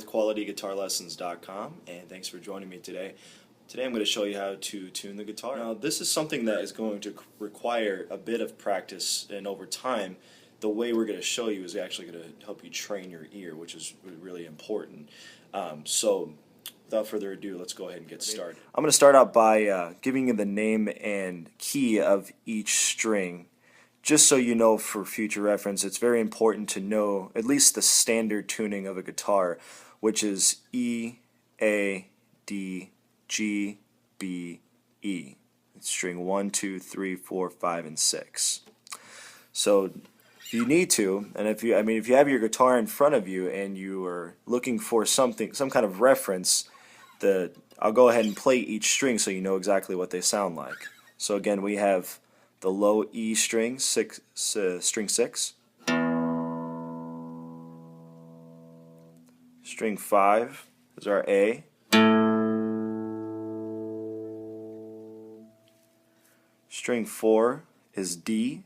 with QualityGuitarLessons.com, and thanks for joining me today. Today I'm going to show you how to tune the guitar. Now this is something that is going to require a bit of practice, and over time the way we're going to show you is actually going to help you train your ear, which is really important. So without further ado, let's go ahead and get started. I'm going to start out by giving you the name and key of each string. Just so you know, for future reference, it's very important to know at least the standard tuning of a guitar, which is E, A, D, G, B, E. It's string 1, 2, 3, 4, 5, and 6. So if you need to, and if you have your guitar in front of you and you are looking for some kind of reference, I'll go ahead and play each string so you know exactly what they sound like. So again, we have the low E string, string 6, string 5 is our A, string 4 is D,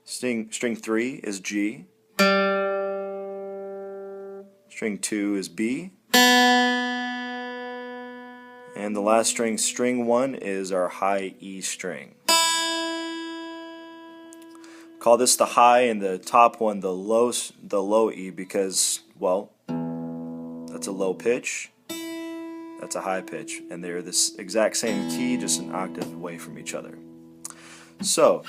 string 3 is G, string 2 is B, and the last string, string 1, is our high E string. Call this the high and the top one the low E because, well, that's a low pitch, that's a high pitch, and they're this exact same key, just an octave away from each other. So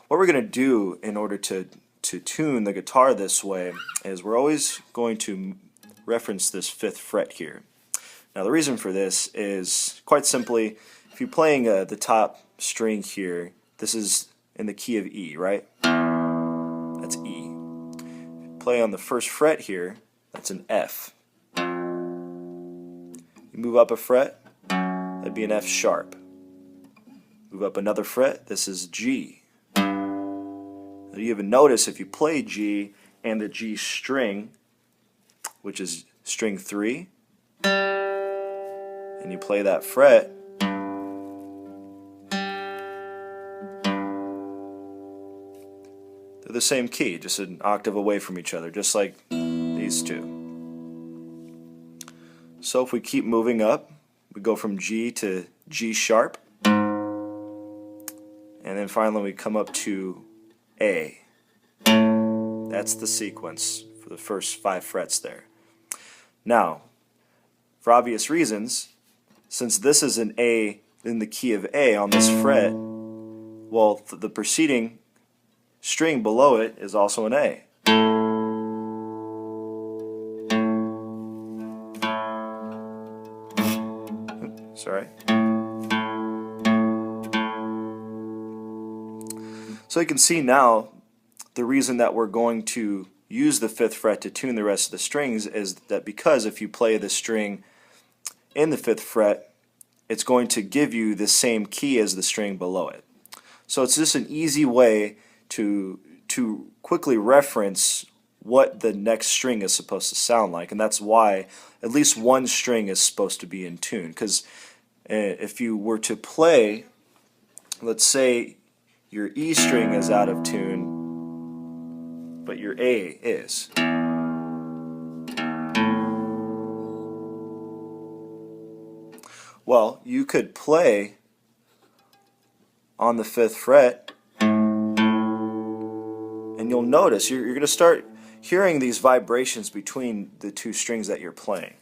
what we're going to do in order to tune the guitar this way is we're always going to reference this 5th fret here. Now the reason for this is quite simply, if you're playing the top string here, this is in the key of E, right? That's E. If you play on the 1st fret here, that's an F. You move up a fret, that'd be an F sharp. Move up another fret, this is G. Now you even notice if you play G and the G string, which is string 3, and you play that fret, they're the same key, just an octave away from each other, just like these two. So if we keep moving up, we go from G to G sharp, and then finally we come up to A. That's the sequence for the first 5 frets there. Now, for obvious reasons, since this is an A in the key of A on this fret, well, the preceding string below it is also an A. Sorry. So you can see now the reason that we're going to use the 5th fret to tune the rest of the strings is that because if you play the string in the 5th fret, it's going to give you the same key as the string below it. So it's just an easy way to quickly reference what the next string is supposed to sound like, and that's why at least one string is supposed to be in tune. Because if you were to play, let's say your E string is out of tune, but your A is. Well, you could play on the 5th fret, and you'll notice you're going to start hearing these vibrations between the two strings that you're playing.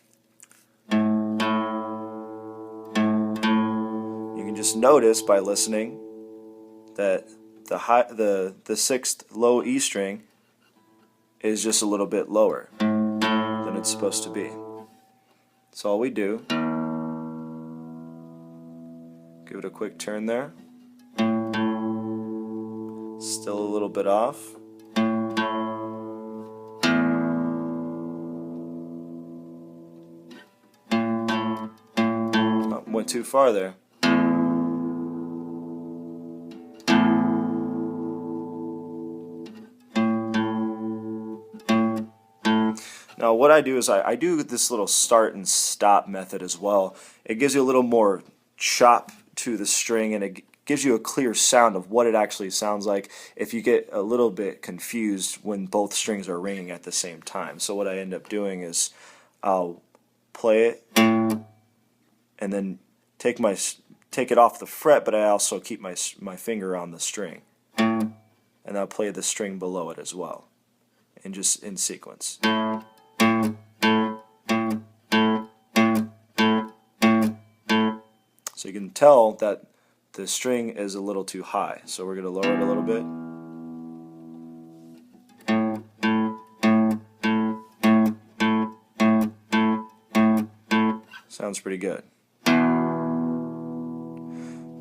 You can just notice by listening that the 6th low E string is just a little bit lower than it's supposed to be. That's all we do. Give it a quick turn there. Still a little bit off. Oh, went too far there. Now what I do is I do this little start and stop method as well. It gives you a little more chop to the string, and it gives you a clear sound of what it actually sounds like if you get a little bit confused when both strings are ringing at the same time. So what I end up doing is I'll play it and then take it off the fret, but I also keep my finger on the string, and I'll play the string below it as well, and just in sequence. So you can tell that the string is a little too high, so we're going to lower it a little bit. Sounds pretty good.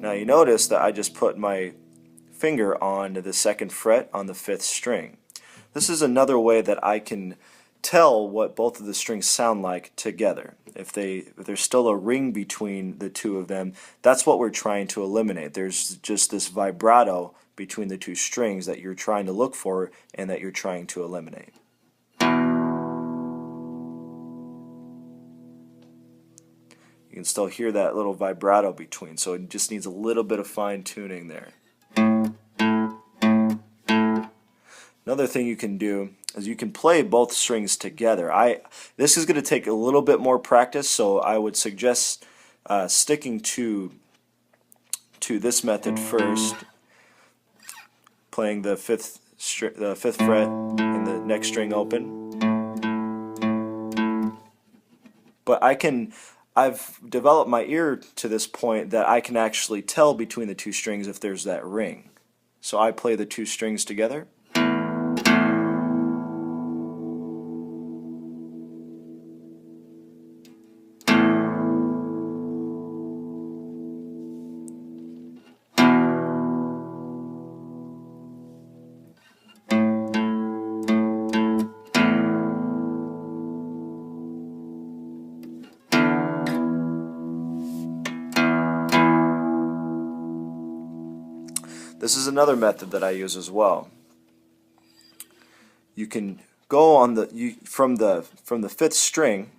Now you notice that I just put my finger on the 2nd fret on the 5th string. This is another way that I can tell what both of the strings sound like together. If there's still a ring between the two of them, that's what we're trying to eliminate. There's just this vibrato between the two strings that you're trying to look for and that you're trying to eliminate. You can still hear that little vibrato between, so it just needs a little bit of fine tuning there. Another thing you can do is you can play both strings together. This is going to take a little bit more practice, so I would suggest sticking to this method first, playing the 5th fret and the next string open. But I've developed my ear to this point that I can actually tell between the two strings if there's that ring. So I play the two strings together. This is another method that I use as well. You can go on from the 5th string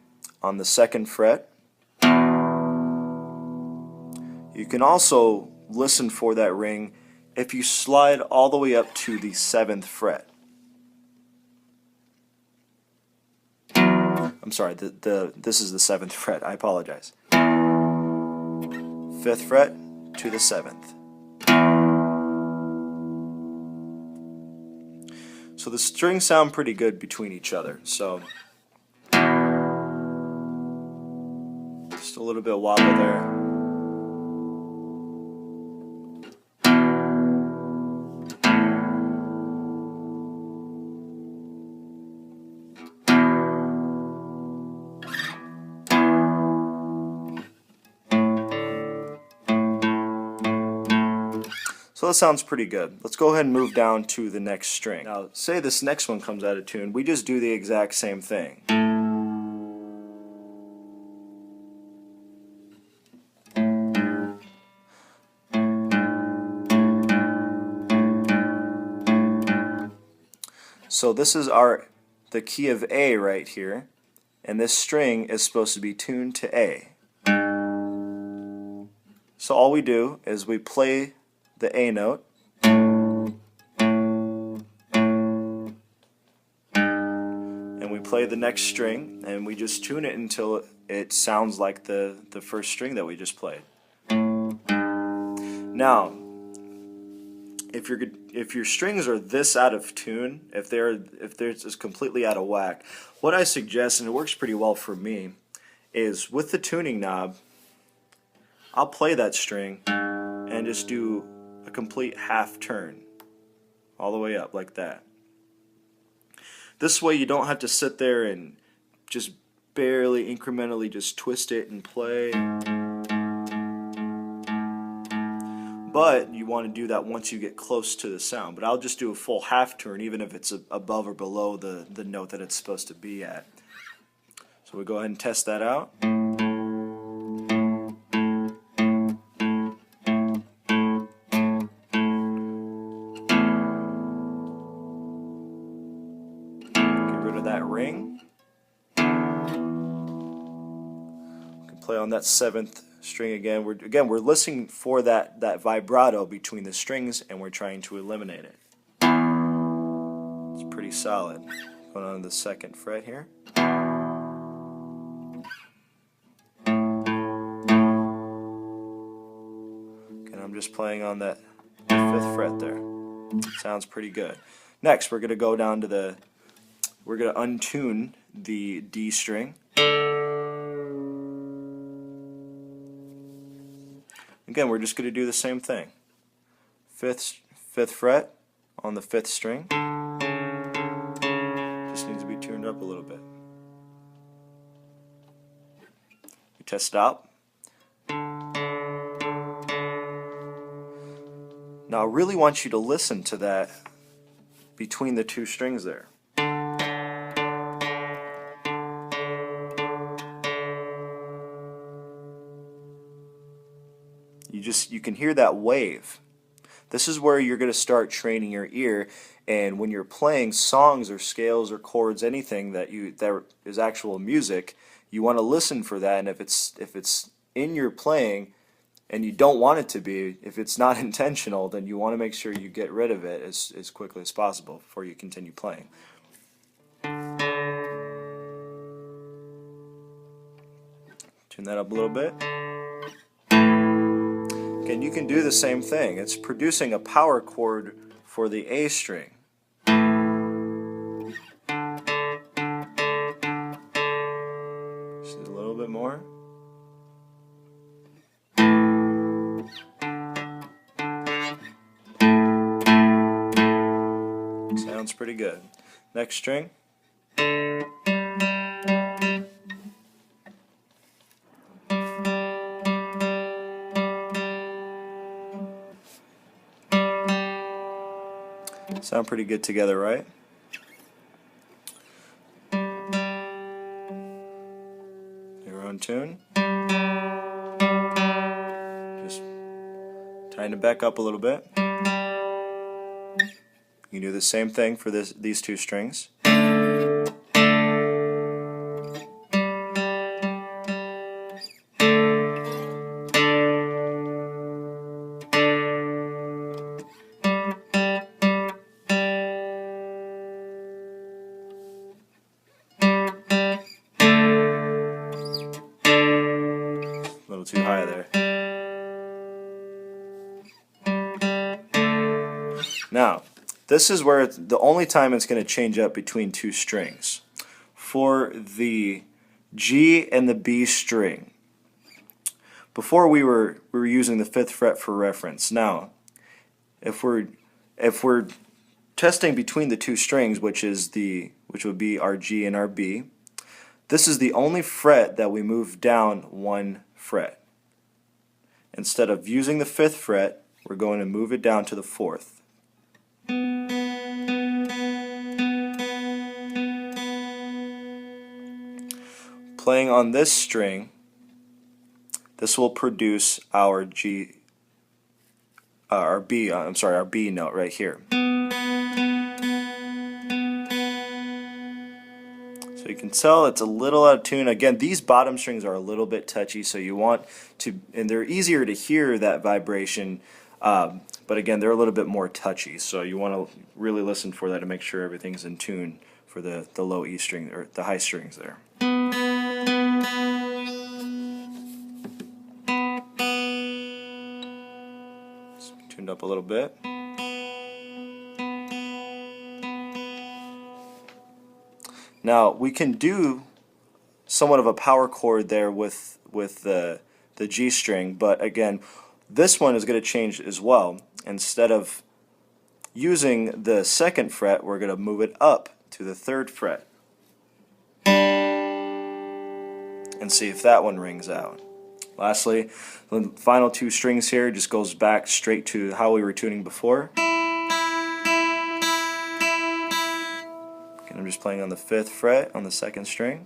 on the 2nd fret. You can also listen for that ring if you slide all the way up to the 7th fret. I'm sorry, this is the 7th fret, I apologize. 5th fret to the 7th. So the strings sound pretty good between each other. So just a little bit of wobble there. So that sounds pretty good. Let's go ahead and move down to the next string. Now, say this next one comes out of tune, we just do the exact same thing. So this is the key of A right here, and this string is supposed to be tuned to A. So all we do is we play the A note, and we play the next string, and we just tune it until it sounds like the first string that we just played. Now, if your strings are this out of tune, if they're just completely out of whack, what I suggest, and it works pretty well for me, is with the tuning knob, I'll play that string and just do a complete half turn all the way up like that. This way you don't have to sit there and just barely incrementally just twist it and play, but you want to do that once you get close to the sound. But I'll just do a full half turn even if it's above or below the note that it's supposed to be at. So we'll go ahead and test that out. That ring. We can play on that 7th string again. We're listening for that vibrato between the strings, and we're trying to eliminate it. It's pretty solid. Going on to the 2nd fret here. And I'm just playing on that 5th fret there. Sounds pretty good. Next, we're going to go down to we're going to untune the D string. Again, we're just going to do the same thing. 5th fret on the 5th string. Just needs to be tuned up a little bit. We test it out. Now I really want you to listen to that between the 2 strings there. You can hear that wave. This is where you're going to start training your ear, and when you're playing songs or scales or chords, anything that is actual music, you want to listen for that. And if it's in your playing and you don't want it to be, if it's not intentional, then you want to make sure you get rid of it as quickly as possible before you continue playing. Tune that up a little bit. Again, you can do the same thing. It's producing a power chord for the A string. Just a little bit more. Sounds pretty good. Next string. Sound pretty good together, right? You're on tune. Just tighten it back up a little bit. You can do the same thing for these 2 strings. A little too high there. Now, this is where the only time it's going to change up between 2 strings. For the G and the B string, before we were using the 5th fret for reference. Now, if we're testing between the 2 strings, which would be our G and our B, this is the only fret that we move down 1 fret. Instead of using the 5th fret, we're going to move it down to the 4th. Playing on this string, this will produce our our B note right here. So you can tell it's a little out of tune. Again, these bottom strings are a little bit touchy, so you want to, and they're easier to hear that vibration, but again, they're a little bit more touchy, so you want to really listen for that to make sure everything's in tune for the low E string, or the high strings there. Tuned up a little bit. Now we can do somewhat of a power chord there with the G string, but again, this one is going to change as well. Instead of using the 2nd fret, we're going to move it up to the 3rd fret and see if that one rings out. Lastly, the final 2 strings here just goes back straight to how we were tuning before. I'm just playing on the 5th fret on the 2nd string.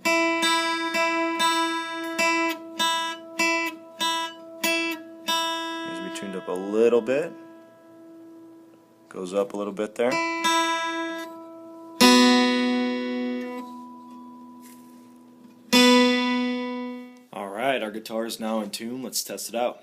Needs to be tuned up a little bit. Goes up a little bit there. Alright. Alright, our guitar is now in tune. Let's test it out.